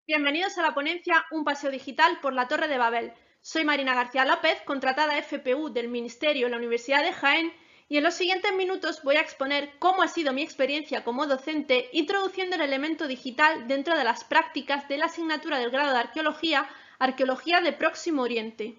Bienvenidos a la ponencia Un paseo digital por la Torre de Babel. Soy Marina García López, contratada FPU del Ministerio en la Universidad de Jaén, y en los siguientes minutos voy a exponer cómo ha sido mi experiencia como docente introduciendo el elemento digital dentro de las prácticas de la asignatura del grado de Arqueología, Arqueología de Próximo Oriente.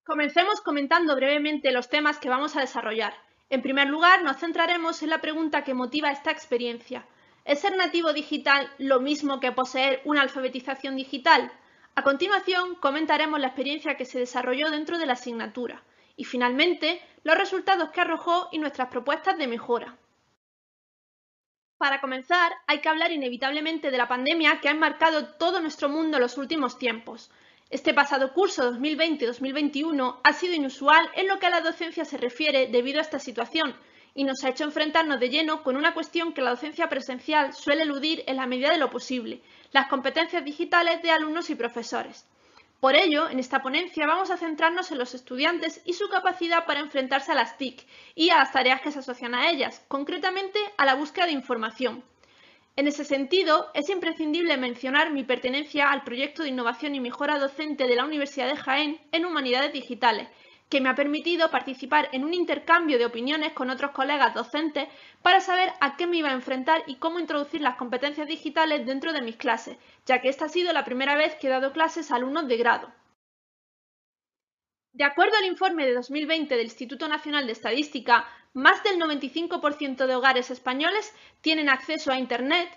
Comencemos comentando brevemente los temas que vamos a desarrollar. En primer lugar, nos centraremos en la pregunta que motiva esta experiencia. ¿Es ser nativo digital lo mismo que poseer una alfabetización digital? A continuación, comentaremos la experiencia que se desarrolló dentro de la asignatura y, finalmente, los resultados que arrojó y nuestras propuestas de mejora. Para comenzar, hay que hablar inevitablemente de la pandemia que ha enmarcado todo nuestro mundo en los últimos tiempos. Este pasado curso 2020-2021 ha sido inusual en lo que a la docencia se refiere debido a esta situación y nos ha hecho enfrentarnos de lleno con una cuestión que la docencia presencial suele eludir en la medida de lo posible, las competencias digitales de alumnos y profesores. Por ello, en esta ponencia vamos a centrarnos en los estudiantes y su capacidad para enfrentarse a las TIC y a las tareas que se asocian a ellas, concretamente a la búsqueda de información. En ese sentido, es imprescindible mencionar mi pertenencia al proyecto de innovación y mejora docente de la Universidad de Jaén en Humanidades Digitales, que me ha permitido participar en un intercambio de opiniones con otros colegas docentes para saber a qué me iba a enfrentar y cómo introducir las competencias digitales dentro de mis clases, ya que esta ha sido la primera vez que he dado clases a alumnos de grado. De acuerdo al informe de 2020 del Instituto Nacional de Estadística, más del 95% de hogares españoles tienen acceso a Internet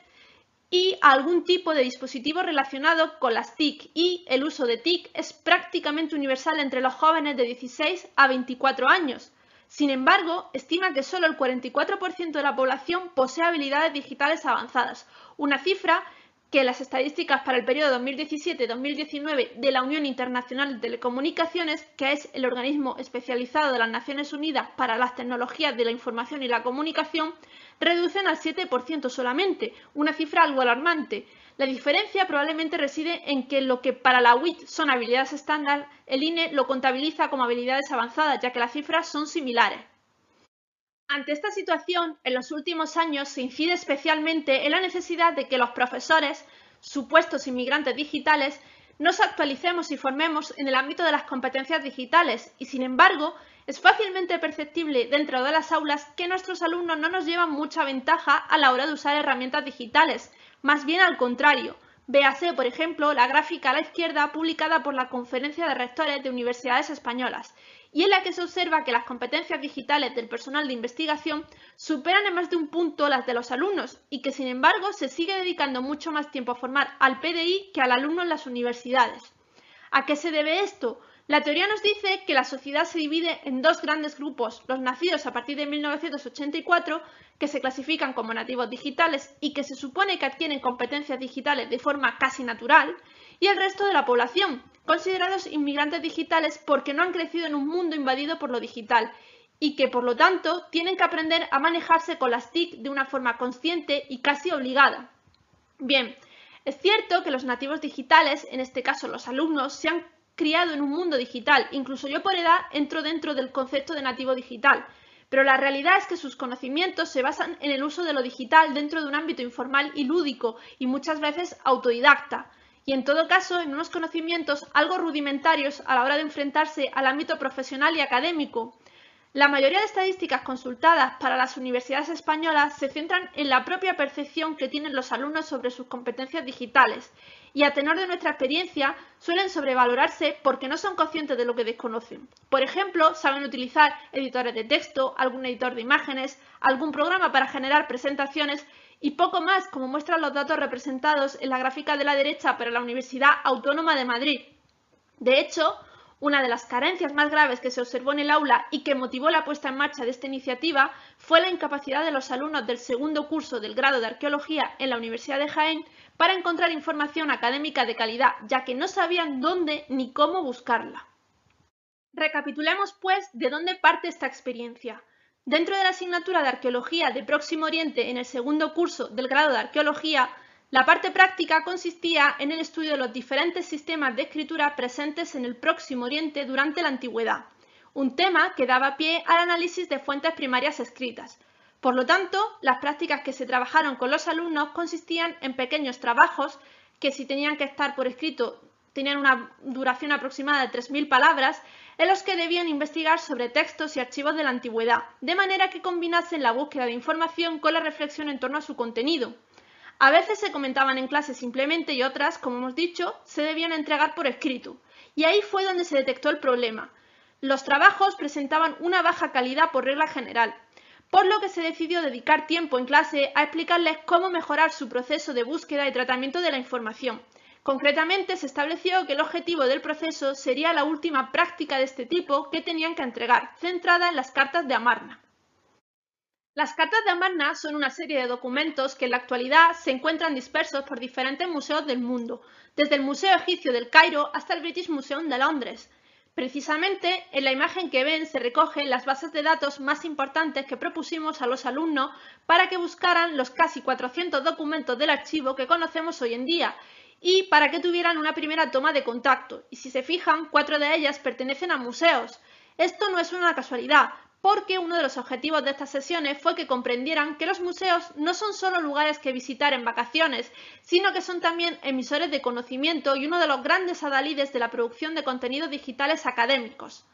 y a algún tipo de dispositivo relacionado con las TIC, y el uso de TIC es prácticamente universal entre los jóvenes de 16 a 24 años. Sin embargo, estima que solo el 44% de la población posee habilidades digitales avanzadas, una cifra que las estadísticas para el periodo 2017-2019 de la Unión Internacional de Telecomunicaciones, que es el organismo especializado de las Naciones Unidas para las tecnologías de la información y la comunicación, reducen al 7% solamente, una cifra algo alarmante. La diferencia probablemente reside en que lo que para la UIT son habilidades estándar, el INE lo contabiliza como habilidades avanzadas, ya que las cifras son similares. Ante esta situación, en los últimos años se incide especialmente en la necesidad de que los profesores, supuestos inmigrantes digitales, nos actualicemos y formemos en el ámbito de las competencias digitales y, sin embargo, es fácilmente perceptible dentro de las aulas que nuestros alumnos no nos llevan mucha ventaja a la hora de usar herramientas digitales, más bien al contrario. Véase, por ejemplo, la gráfica a la izquierda publicada por la Conferencia de Rectores de Universidades Españolas, y en la que se observa que las competencias digitales del personal de investigación superan en más de un punto las de los alumnos y que, sin embargo, se sigue dedicando mucho más tiempo a formar al PDI que al alumno en las universidades. ¿A qué se debe esto? La teoría nos dice que la sociedad se divide en dos grandes grupos, los nacidos a partir de 1984, que se clasifican como nativos digitales y que se supone que adquieren competencias digitales de forma casi natural, y el resto de la población, considerados inmigrantes digitales porque no han crecido en un mundo invadido por lo digital y que, por lo tanto, tienen que aprender a manejarse con las TIC de una forma consciente y casi obligada. Bien, es cierto que los nativos digitales, en este caso los alumnos, se han criado en un mundo digital, incluso yo por edad entro dentro del concepto de nativo digital, pero la realidad es que sus conocimientos se basan en el uso de lo digital dentro de un ámbito informal y lúdico y muchas veces autodidacta, y en todo caso en unos conocimientos algo rudimentarios a la hora de enfrentarse al ámbito profesional y académico. La mayoría de estadísticas consultadas para las universidades españolas se centran en la propia percepción que tienen los alumnos sobre sus competencias digitales y, a tenor de nuestra experiencia, suelen sobrevalorarse porque no son conscientes de lo que desconocen. Por ejemplo, saben utilizar editores de texto, algún editor de imágenes, algún programa para generar presentaciones y poco más, como muestran los datos representados en la gráfica de la derecha para la Universidad Autónoma de Madrid. De hecho, una de las carencias más graves que se observó en el aula y que motivó la puesta en marcha de esta iniciativa fue la incapacidad de los alumnos del segundo curso del grado de Arqueología en la Universidad de Jaén para encontrar información académica de calidad, ya que no sabían dónde ni cómo buscarla. Recapitulemos, pues, de dónde parte esta experiencia. Dentro de la asignatura de Arqueología de Próximo Oriente en el segundo curso del grado de Arqueología, la parte práctica consistía en el estudio de los diferentes sistemas de escritura presentes en el Próximo Oriente durante la Antigüedad, un tema que daba pie al análisis de fuentes primarias escritas. Por lo tanto, las prácticas que se trabajaron con los alumnos consistían en pequeños trabajos que, si tenían que estar por escrito, tenían una duración aproximada de 3000 palabras, en los que debían investigar sobre textos y archivos de la antigüedad, de manera que combinasen la búsqueda de información con la reflexión en torno a su contenido. A veces se comentaban en clase simplemente y otras, como hemos dicho, se debían entregar por escrito. Y ahí fue donde se detectó el problema. Los trabajos presentaban una baja calidad por regla general, por lo que se decidió dedicar tiempo en clase a explicarles cómo mejorar su proceso de búsqueda y tratamiento de la información. Concretamente, se estableció que el objetivo del proceso sería la última práctica de este tipo que tenían que entregar, centrada en las cartas de Amarna. Las cartas de Amarna son una serie de documentos que en la actualidad se encuentran dispersos por diferentes museos del mundo, desde el Museo Egipcio del Cairo hasta el British Museum de Londres. Precisamente, en la imagen que ven se recogen las bases de datos más importantes que propusimos a los alumnos para que buscaran los casi 400 documentos del archivo que conocemos hoy en día y para que tuvieran una primera toma de contacto. Y si se fijan, 4 de ellas pertenecen a museos. Esto no es una casualidad, porque uno de los objetivos de estas sesiones fue que comprendieran que los museos no son solo lugares que visitar en vacaciones, sino que son también emisores de conocimiento y uno de los grandes adalides de la producción de contenidos digitales académicos.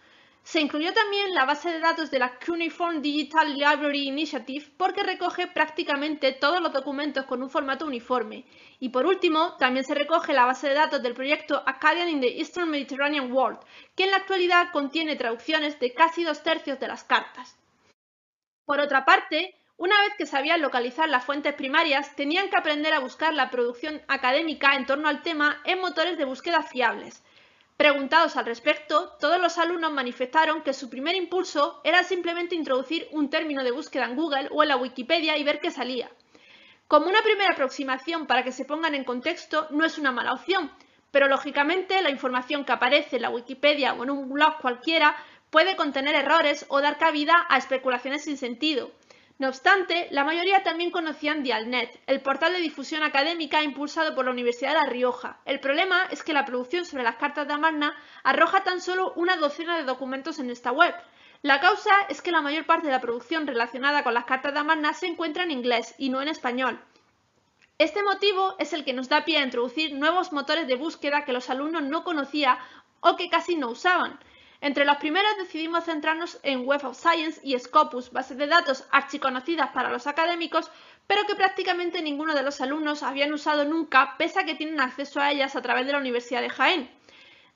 Se incluyó también la base de datos de la Cuneiform Digital Library Initiative porque recoge prácticamente todos los documentos con un formato uniforme. Y por último, también se recoge la base de datos del proyecto Akkadian in the Eastern Mediterranean World, que en la actualidad contiene traducciones de casi 2/3 de las cartas. Por otra parte, una vez que sabían localizar las fuentes primarias, tenían que aprender a buscar la producción académica en torno al tema en motores de búsqueda fiables. Preguntados al respecto, todos los alumnos manifestaron que su primer impulso era simplemente introducir un término de búsqueda en Google o en la Wikipedia y ver qué salía. Como una primera aproximación para que se pongan en contexto, no es una mala opción, pero lógicamente la información que aparece en la Wikipedia o en un blog cualquiera puede contener errores o dar cabida a especulaciones sin sentido. No obstante, la mayoría también conocían Dialnet, el portal de difusión académica impulsado por la Universidad de La Rioja. El problema es que la producción sobre las cartas de Amarna arroja tan solo una docena de documentos en esta web. La causa es que la mayor parte de la producción relacionada con las cartas de Amarna se encuentra en inglés y no en español. Este motivo es el que nos da pie a introducir nuevos motores de búsqueda que los alumnos no conocían o que casi no usaban. Entre los primeros decidimos centrarnos en Web of Science y Scopus, bases de datos archiconocidas para los académicos, pero que prácticamente ninguno de los alumnos habían usado nunca, pese a que tienen acceso a ellas a través de la Universidad de Jaén.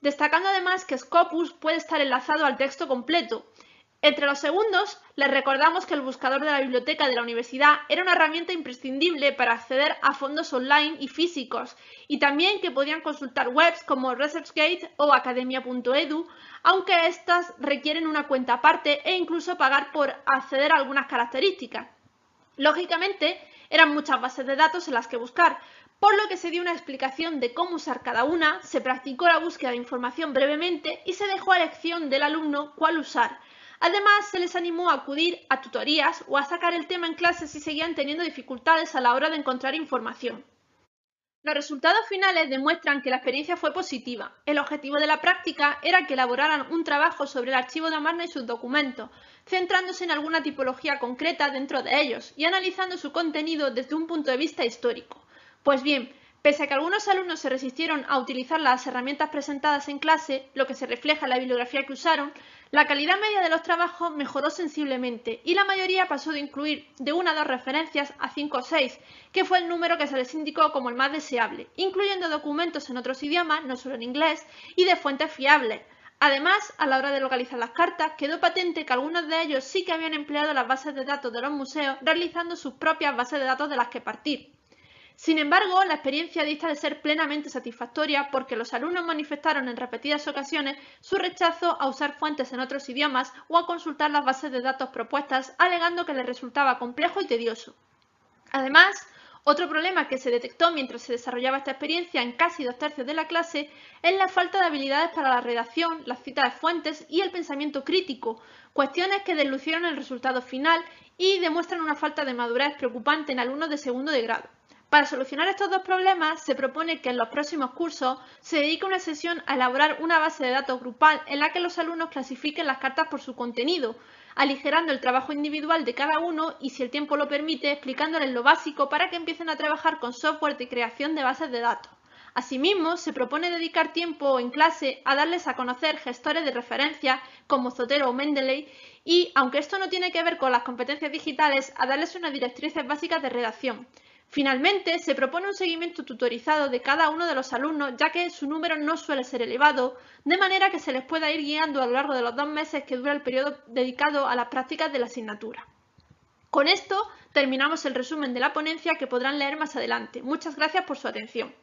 Destacando además que Scopus puede estar enlazado al texto completo. Entre los segundos, les recordamos que el buscador de la biblioteca de la universidad era una herramienta imprescindible para acceder a fondos online y físicos, y también que podían consultar webs como ResearchGate o academia.edu, aunque estas requieren una cuenta aparte e incluso pagar por acceder a algunas características. Lógicamente, eran muchas bases de datos en las que buscar, por lo que se dio una explicación de cómo usar cada una, se practicó la búsqueda de información brevemente y se dejó a elección del alumno cuál usar. Además, se les animó a acudir a tutorías o a sacar el tema en clase si seguían teniendo dificultades a la hora de encontrar información. Los resultados finales demuestran que la experiencia fue positiva. El objetivo de la práctica era que elaboraran un trabajo sobre el archivo de Amarna y sus documentos, centrándose en alguna tipología concreta dentro de ellos y analizando su contenido desde un punto de vista histórico. Pues bien, pese a que algunos alumnos se resistieron a utilizar las herramientas presentadas en clase, lo que se refleja en la bibliografía que usaron, la calidad media de los trabajos mejoró sensiblemente y la mayoría pasó de incluir de 1 a 2 referencias a 5 o 6, que fue el número que se les indicó como el más deseable, incluyendo documentos en otros idiomas, no solo en inglés, y de fuentes fiables. Además, a la hora de localizar las cartas, quedó patente que algunos de ellos sí que habían empleado las bases de datos de los museos, realizando sus propias bases de datos de las que partir. Sin embargo, la experiencia dista de ser plenamente satisfactoria porque los alumnos manifestaron en repetidas ocasiones su rechazo a usar fuentes en otros idiomas o a consultar las bases de datos propuestas, alegando que les resultaba complejo y tedioso. Además, otro problema que se detectó mientras se desarrollaba esta experiencia en casi 2/3 de la clase es la falta de habilidades para la redacción, la cita de fuentes y el pensamiento crítico, cuestiones que deslucieron el resultado final y demuestran una falta de madurez preocupante en alumnos de segundo de grado. Para solucionar estos dos problemas, se propone que en los próximos cursos se dedique una sesión a elaborar una base de datos grupal en la que los alumnos clasifiquen las cartas por su contenido. aligerando el trabajo individual de cada uno y, si el tiempo lo permite, explicándoles lo básico para que empiecen a trabajar con software de creación de bases de datos. Asimismo, se propone dedicar tiempo en clase a darles a conocer gestores de referencia como Zotero o Mendeley y, aunque esto no tiene que ver con las competencias digitales, a darles unas directrices básicas de redacción. Finalmente, se propone un seguimiento tutorizado de cada uno de los alumnos, ya que su número no suele ser elevado, de manera que se les pueda ir guiando a lo largo de los 2 meses que dura el periodo dedicado a las prácticas de la asignatura. Con esto terminamos el resumen de la ponencia que podrán leer más adelante. Muchas gracias por su atención.